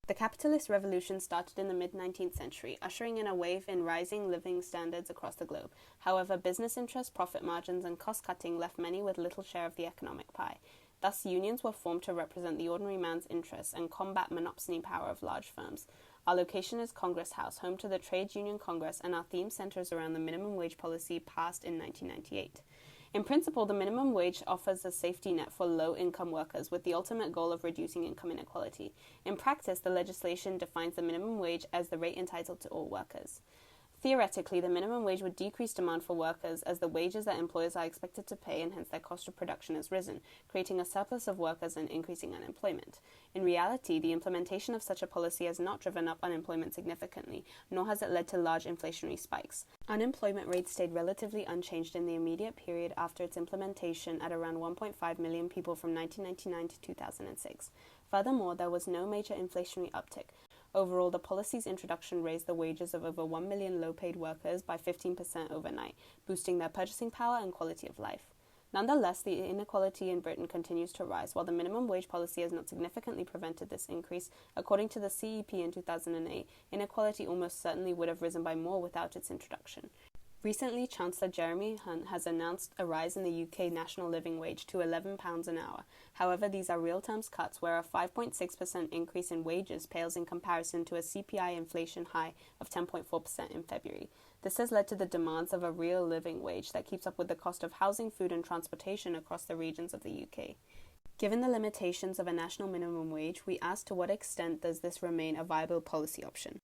The capitalist revolution started in the mid-19th century, ushering in a wave in rising living standards across the globe. However, business interests, profit margins, and cost-cutting left many with little share of the economic pie. Thus, unions were formed to represent the ordinary man's interests and combat monopsony power of large firms. Our location is Congress House, home to the Trades Union Congress, and our theme centers around the minimum wage policy passed in 1998. In principle, the minimum wage offers a safety net for low-income workers with the ultimate goal of reducing income inequality. In practice, the legislation defines the minimum wage as the rate entitled to all workers. Theoretically, the minimum wage would decrease demand for workers as the wages that employers are expected to pay and hence their cost of production has risen, creating a surplus of workers and increasing unemployment. In reality, the implementation of such a policy has not driven up unemployment significantly, nor has it led to large inflationary spikes. Unemployment rates stayed relatively unchanged in the immediate period after its implementation at around 1.5 million people from 1999 to 2006. Furthermore, there was no major inflationary uptick. Overall, the policy's introduction raised the wages of over 1 million low-paid workers by 15% overnight, boosting their purchasing power and quality of life. Nonetheless, the inequality in Britain continues to rise. While the minimum wage policy has not significantly prevented this increase, according to the CEP in 2008, inequality almost certainly would have risen by more without its introduction. Recently, Chancellor Jeremy Hunt has announced a rise in the UK national living wage to £11 an hour. However, these are real terms cuts where a 5.6% increase in wages pales in comparison to a CPI inflation high of 10.4% in February. This has led to the demands of a real living wage that keeps up with the cost of housing, food and transportation across the regions of the UK. Given the limitations of a national minimum wage, we ask to what extent does this remain a viable policy option?